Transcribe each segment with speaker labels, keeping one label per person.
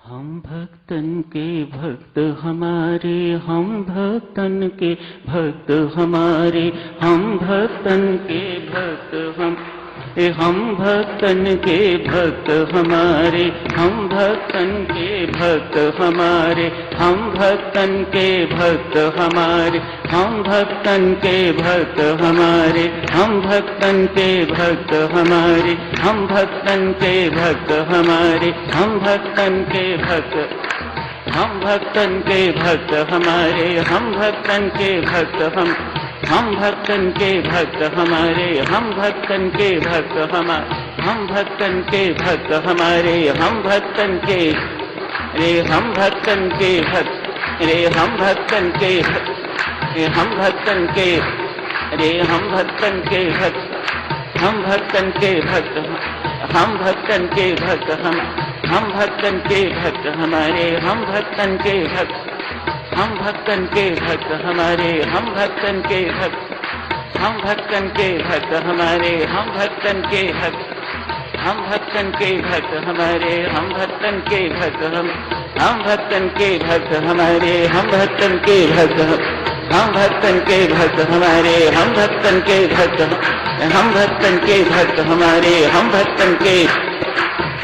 Speaker 1: हम भक्तन के भक्त हमारे, हम भक्तन के भक्त हमारे, हम भक्तन के भक्त हम भक्तन के भक्त हमारे, हम भक्तन के भक्त हमारे, हम भक्तन के भक्त हमारे, हम भक्तन के भक्त हमारे, हम भक्तन के भक्त हमारे, हम भक्तन के भक्त हमारे, हम भक्तन के भक्त, हम भक्तन के भक्त हमारे, हम भक्तन के भक्त हम भक्तन के भक्त हमारे, हम भक्तन के भक्त हम भक्तन के भक्त हमारे, हम भक्तन के रे, हम भक्तन के भक्त रे, हम भक्तन के हम भक्तन के रे, हम भक्तन के भक्त, हम भक्तन के भक्त, हम भक्तन के भक्त हम भक्तन के भक्त हमारे, हम भक्तन के भक्त, हम भक्तन के भक्त हमारे, हम भक्तन के भक्त, हम भक्तन के भक्त हमारे, हम भक्तन के भक्त, हम भक्तन के भक्त हमारे, हम भक्तन के भक्त हम भक्तन के भक्त हमारे, हम भक्तन के भक्त, हम भक्तन के भक्त हमारे, हम भक्तन के भक्त, हम भक्तन के भक्त हमारे, हम भक्तन के,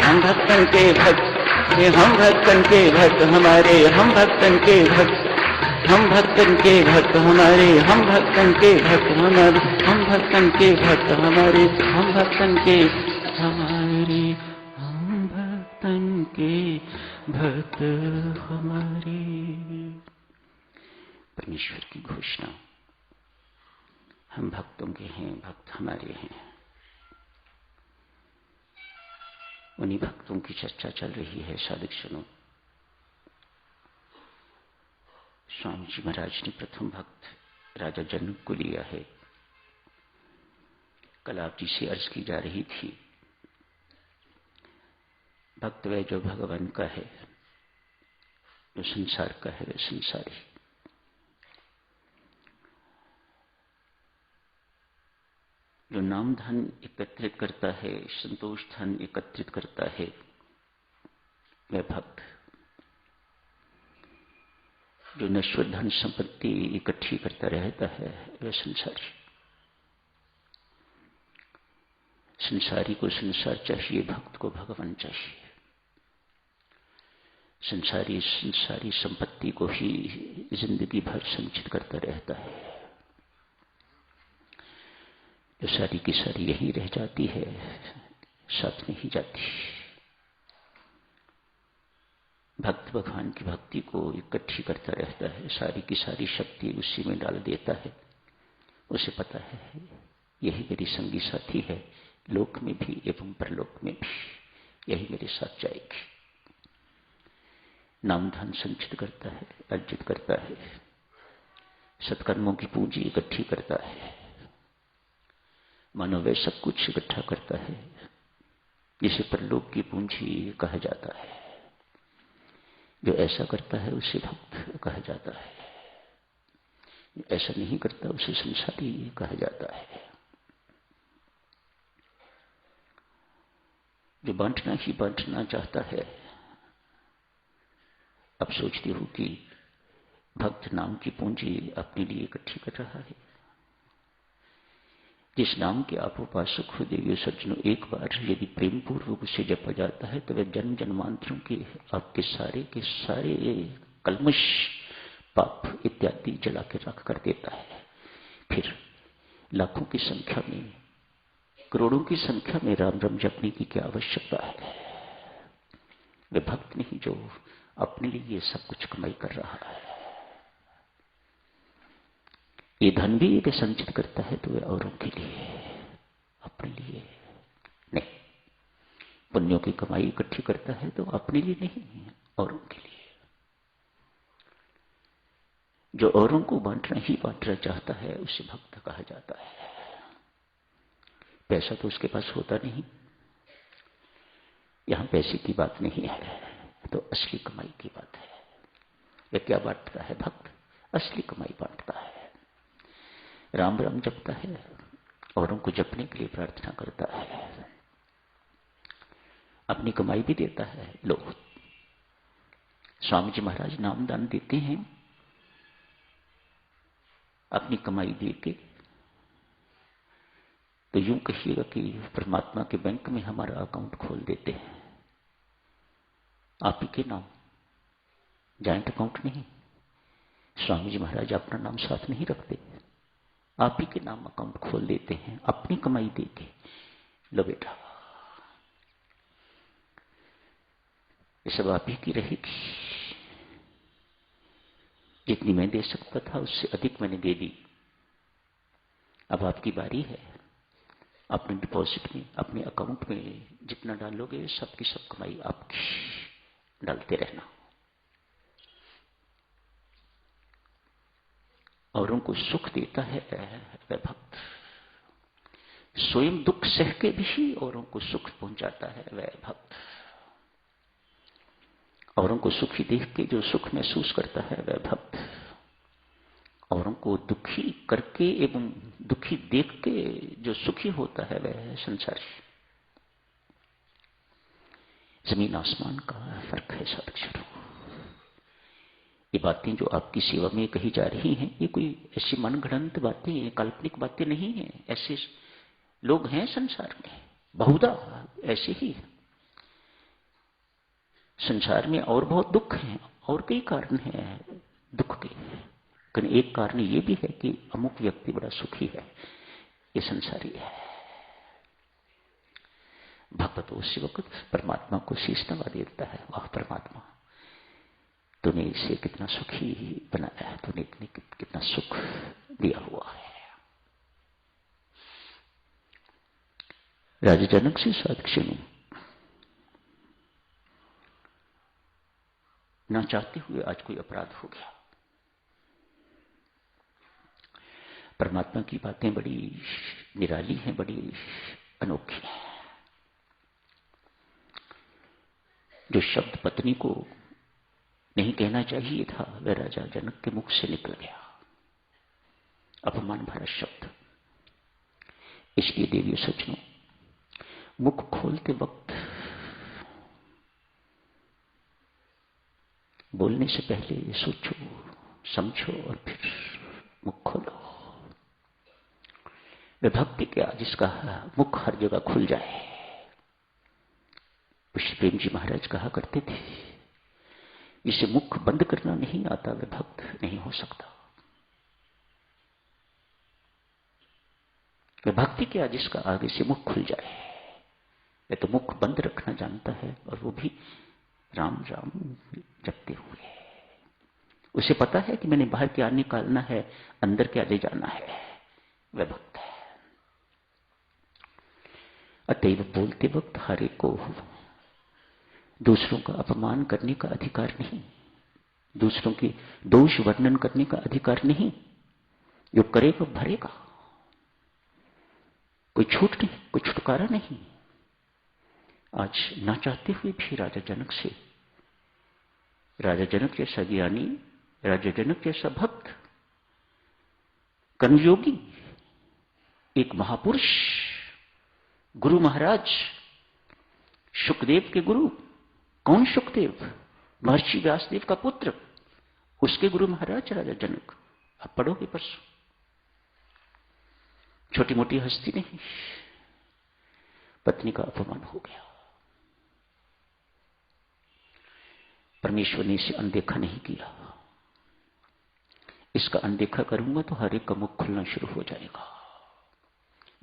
Speaker 1: हम भक्तन के भक्त, हम भक्तन के भक्त हमारे, हम भक्तन के भक्त, हम भक्तन के भक्त हमारे, हम भक्तन के भक्त हमारे, हम भक्तन के भक्त हमारे, हम भक्तन के हमारे, हम भक्तन के भक्त हमारे। परमेश्वर की घोषणा, हम भक्तों के हैं, भक्त हमारे हैं। उन्हीं भक्तों की चर्चा चल रही है। साधक सुनो, स्वामी जी महाराज ने प्रथम भक्त राजा जनक को लिया है। कल आप जी से अर्ज की जा रही थी, भक्त वह जो भगवान का है, जो संसार का है वह संसारी। जो नाम धन एकत्रित करता है, संतोष धन एकत्रित करता है, वह भक्त। जो नश्वर धन संपत्ति इकट्ठी करता रहता है वह संसारी। संसारी को संसार चाहिए, भक्त को भगवान चाहिए। संसारी संपत्ति को ही जिंदगी भर संचित करता रहता है, जो सारी की सारी यहीं रह जाती है, साथ में ही जाती। भक्त भगवान की भक्ति को इकट्ठी करता रहता है, सारी की सारी शक्ति उसी में डाल देता है। उसे पता है यही मेरी संगी साथी है, लोक में भी एवं परलोक में भी यही मेरे साथ जाएगी। नाम धन संचित करता है, अर्जित करता है, सत्कर्मों की पूंजी इकट्ठी करता है, मानो वह सब कुछ इकट्ठा करता है जिसे परलोक की पूंजी कहा जाता है। जो ऐसा करता है उसे भक्त कहा जाता है, ऐसा नहीं करता उसे संसारी कहा जाता है। जो बांटना ही बांटना चाहता है, अब सोचती हूं कि भक्त नाम की पूंजी अपने लिए इकट्ठी कर रहा है। जिस नाम के आप उपासक हो देवी सज्जनों, एक बार यदि प्रेम पूर्वक उसे जपा जाता है तो वह जन्म जन्मांतरों के आपके सारे के सारे कल्मश पाप इत्यादि जला के रख कर देता है। फिर लाखों की संख्या में, करोड़ों की संख्या में राम राम जपने की क्या आवश्यकता है। वे भक्त नहीं जो अपने लिए ये सब कुछ कमाई कर रहा है। ये धन भी वे संचित करता है तो वे औरों के लिए, अपने लिए नहीं। पुण्यों की कमाई इकट्ठी करता है तो अपने लिए नहीं, औरों के लिए। जो औरों को बांटना ही बांटना चाहता है उसे भक्त कहा जाता है। पैसा तो उसके पास होता नहीं, यहां पैसे की बात नहीं है, तो असली कमाई की बात है। वह क्या बांटता है? भक्त असली कमाई बांटता है। राम राम जपता है, औरों को जपने के लिए प्रार्थना करता है, अपनी कमाई भी देता है। लो
Speaker 2: स्वामी जी महाराज नामदान देते हैं अपनी कमाई दे के, तो यूं कहिएगा कि परमात्मा के बैंक में हमारा अकाउंट खोल देते हैं, आप ही के नाम, जॉइंट अकाउंट नहीं। स्वामी जी महाराज अपना नाम साथ नहीं रखते, आप ही के नाम अकाउंट खोल देते हैं अपनी कमाई दे के। लो बेटा, ये सब आप ही की रहेगी। जितनी मैं दे सकता था उससे अधिक मैंने दे दी, अब आपकी बारी है। अपने डिपॉजिट में, अपने अकाउंट में जितना डालोगे सबकी सब कमाई आपकी, डालते रहना। औरों को सुख देता है वह भक्त, स्वयं दुख सह के भी औरों को सुख पहुंचाता है वह भक्त। औरों को सुखी देख के जो सुख महसूस करता है वह भक्त, औरों को दुखी करके एवं दुखी देख के जो सुखी होता है वह संसारी। जमीन आसमान का फर्क है साधक। ये बातें जो आपकी सेवा में कही जा रही हैं, ये कोई ऐसी मनगढ़ंत बातें, काल्पनिक बातें नहीं हैं। ऐसे लोग हैं संसार में, बहुधा ऐसे ही हैं। संसार में और बहुत दुख हैं, और कई कारण हैं दुख के, लेकिन एक कारण ये भी है कि अमुक व्यक्ति बड़ा सुखी है, ये संसारी है। भक्त उसी वक्त परमात्मा को शीश नवा देता है, वाह परमात्मा, तूने इसे कितना सुखी बनाया है, तूने इतने कितना सुख दिया हुआ है। राजा जनक से साक्ष्य में ना चाहते हुए आज कोई अपराध हो गया। परमात्मा की बातें बड़ी निराली हैं, बड़ी अनोखी हैं। जो शब्द पत्नी को नहीं कहना चाहिए था वह राजा जनक के मुख से निकल गया, अपमान भरा शब्द। इसलिए देवी सज्जनों, मुख खोलते वक्त बोलने से पहले सोचो, समझो और फिर मुख खोलो। वे भक्ति क्या जिसका मुख हर जगह खुल जाए। श्री प्रेम जी महाराज कहा करते थे, इसे मुख बंद करना नहीं आता वह भक्त नहीं हो सकता। वह भक्ति क्या जिसका आगे से मुख खुल जाए। वह तो मुख बंद रखना जानता है, और वो भी राम राम जपते हुए। उसे पता है कि मैंने बाहर क्या निकालना है, अंदर क्या ले जाना है। वह भक्त है। अतएव बोलते वक्त हर एक को दूसरों का अपमान करने का अधिकार नहीं, दूसरों के दोष वर्णन करने का अधिकार नहीं। जो करेगा भरेगा, कोई छूट नहीं, कोई छुटकारा नहीं। आज ना चाहते हुए भी राजा जनक से, राजा जनक जैसा ज्ञानी, राजा जनक जैसा भक्त, कर्मयोगी, एक महापुरुष, गुरु महाराज, शुकदेव के गुरु। कौन शुकदेव? महर्षि व्यासदेव का पुत्र, उसके गुरु महाराज राजा जनक। आप पढ़ोगे परसों। छोटी मोटी हस्ती नहीं, पत्नी का अपमान हो गया। परमेश्वर ने इसे अनदेखा नहीं किया। इसका अनदेखा करूंगा तो हर एक का मुख खुलना शुरू हो जाएगा।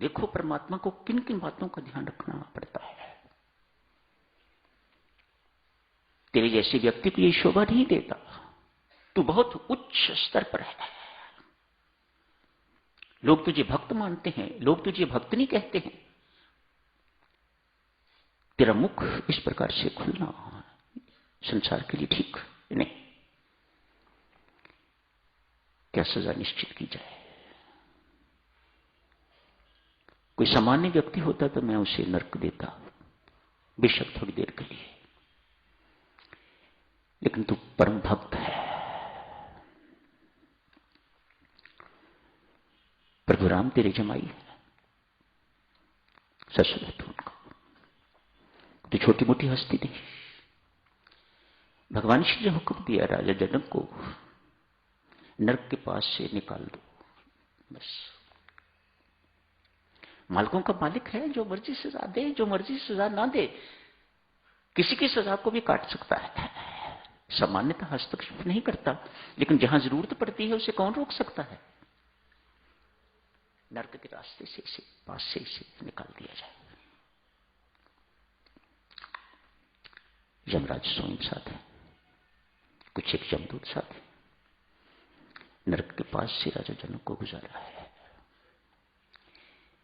Speaker 2: देखो परमात्मा को किन किन बातों का ध्यान रखना पड़ता है। तेरे जैसे व्यक्ति को ये शोभा नहीं देता, तू बहुत उच्च स्तर पर है। लोग तुझे भक्त मानते हैं, लोग तुझे भक्त नहीं कहते हैं। तेरा मुख इस प्रकार से खुलना संसार के लिए ठीक नहीं। क्या सजा निश्चित की जाए? कोई सामान्य व्यक्ति होता तो मैं उसे नरक देता, बेशक थोड़ी देर के लिए, लेकिन तू परम भक्त है। प्रभु राम तेरे जमाई है, ससुर है तू उनका। तो छोटी मोटी हस्ती नहीं। भगवान श्री ने हुक्म दिया राजा जनक को, नरक के पास से निकाल दो। बस मालिकों का मालिक है, जो मर्जी सजा दे, जो मर्जी सजा ना दे, किसी की सजा को भी काट सकता है। सामान्यतः हस्तक्षेप नहीं करता, लेकिन जहां जरूरत पड़ती है उसे कौन रोक सकता है। नरक के रास्ते से इसे पास से इसे निकाल दिया जाए। यमराज स्वयं साथ है, कुछ एक यमदूत साथ है, नरक के पास से राजा जनक को गुजारा है।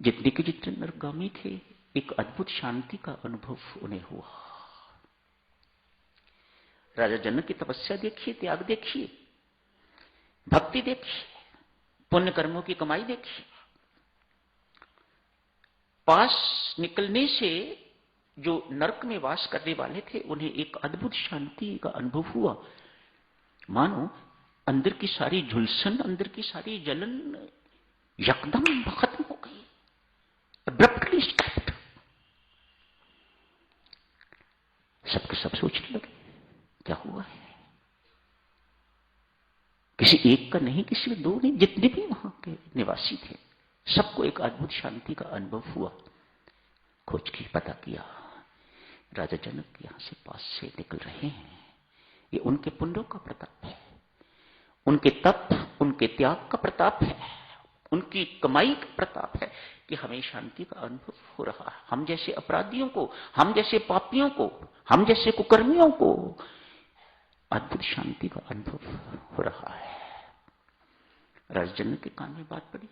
Speaker 2: जितने के जितने नरकगामी थे, एक अद्भुत शांति का अनुभव उन्हें हुआ। राजा जनक की तपस्या देखिए, त्याग देखिए, भक्ति देखिए, पुण्य कर्मों की कमाई देखिए। पास निकलने से जो नरक में वास करने वाले थे, उन्हें एक अद्भुत शांति का अनुभव हुआ। मानो अंदर की सारी झुलसन, अंदर की सारी जलन यकदम खत्म हो गई। Abruptly stopped. सबके सब सोचने लगे क्या हुआ है। किसी एक का नहीं, किसी दो नहीं, जितने भी वहां के निवासी थे, सबको एक अद्भुत शांति का अनुभव हुआ। खोज की, पता किया, राजा जनक यहां से पास से निकल रहे हैं। ये उनके पुण्यों का प्रताप है, उनके तप, उनके त्याग का प्रताप है, उनकी कमाई का प्रताप है कि हमें शांति का अनुभव हो रहा है। हम जैसे अपराधियों को, हम जैसे पापियों को, हम जैसे कुकर्मियों को अद्भुत शांति का अनुभव हो रहा है। राजा जनक के कान में बात पड़ी,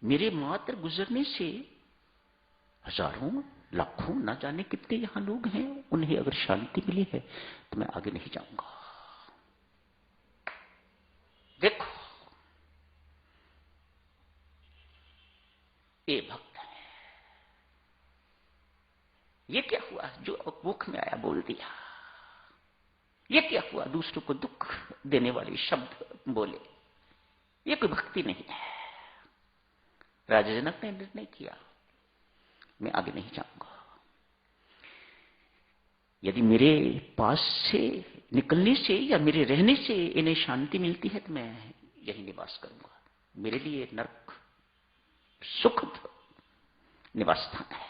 Speaker 2: मेरे मात्र गुजरने से हजारों लाखों न जाने कितने यहां लोग हैं, उन्हें अगर शांति मिली है तो मैं आगे नहीं जाऊंगा। देखो ये भक्त है, ये क्या हुआ जो मुख में आया बोल दिया, ये क्या हुआ दूसरों को दुख देने वाले शब्द बोले, ये कोई भक्ति नहीं है। राजा जनक ने निर्णय किया, मैं आगे नहीं जाऊंगा। यदि मेरे पास से निकलने से या मेरे रहने से इन्हें शांति मिलती है तो मैं यही निवास करूंगा। मेरे लिए नरक सुखद निवास स्थान है।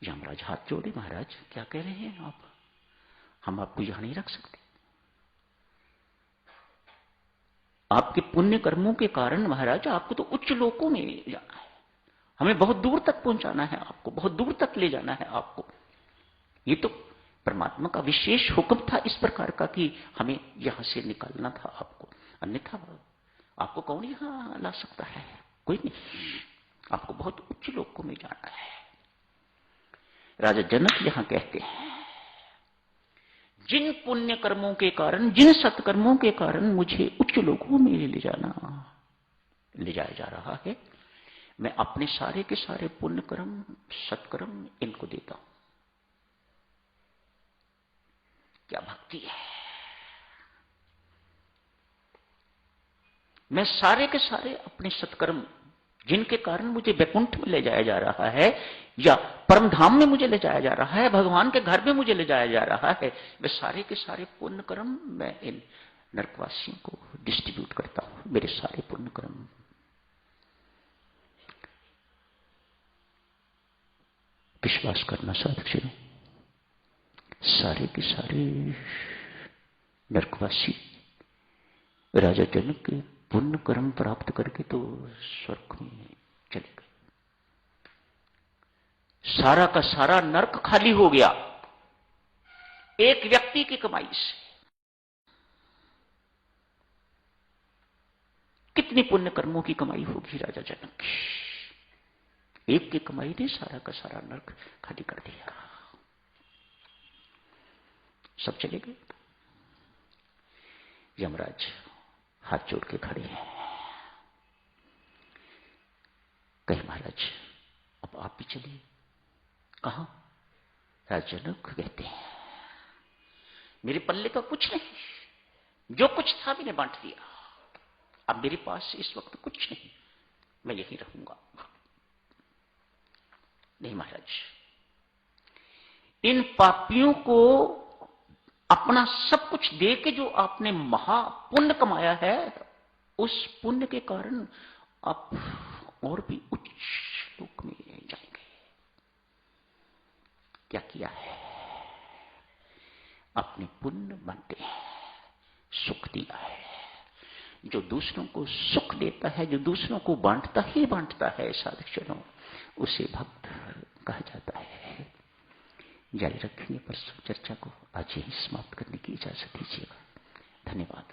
Speaker 2: यमराज हाथ जोड़े, महाराज क्या कह रहे हैं आप, हम आपको यहां नहीं रख सकते। आपके पुण्य कर्मों के कारण महाराज आपको तो उच्च लोकों में जाना है, हमें बहुत दूर तक पहुंचाना है, आपको बहुत दूर तक ले जाना है आपको। ये तो परमात्मा का विशेष हुक्म था इस प्रकार का कि हमें यहां से निकालना था आपको, अन्यथा आपको कौन यहां ला सकता है, कोई नहीं। आपको बहुत उच्च लोकों में जाना है। राजा जनक यहां कहते हैं, जिन पुण्य कर्मों के कारण, जिन सत्कर्मों के कारण मुझे उच्च लोकों में ले जाया जा रहा है, मैं अपने सारे के सारे पुण्य कर्म, सत्कर्म इनको देता हूं। क्या भक्ति है। मैं सारे के सारे अपने सत्कर्म, जिनके कारण मुझे वैकुंठ में ले जाया जा रहा है या परमधाम में मुझे ले जाया जा रहा है, भगवान के घर में मुझे ले जाया जा रहा है, वे सारे के सारे पुण्य कर्म मैं इन नरकवासियों को डिस्ट्रीब्यूट करता हूं। मेरे सारे पुण्य कर्म, विश्वास करना साधक, सारे के सारे नरकवासी राजा जनक के पुण्य कर्म प्राप्त करके तो स्वर्ग में चले गए। सारा का सारा नरक खाली हो गया एक व्यक्ति की कमाई से। कितनी पुण्य कर्मों की कमाई होगी राजा जनक की। एक की कमाई ने सारा का सारा नरक खाली कर दिया। सब चले गए। यमराज हाथ जोड़ के खड़े हैं, कहे महाराज अब आप भी चलिए। कहां? राजा जनक कहते हैं, मेरे पल्ले का कुछ नहीं, जो कुछ था मैंने बांट दिया, अब मेरे पास इस वक्त कुछ नहीं, मैं यहीं रहूंगा। नहीं महाराज, इन पापियों को अपना सब कुछ दे के जो आपने महापुण्य कमाया है, उस पुण्य के कारण आप और भी उच्च लोक में जाएंगे। क्या किया है? अपने पुण्य बांटे हैं, सुख दिया है। जो दूसरों को सुख देता है, जो दूसरों को बांटता ही बांटता है साधुजनों, उसे भक्त कहा जाता है। जारी रखेंगे परसों चर्चा को। आज यही समाप्त करने की इजाजत दीजिएगा। धन्यवाद।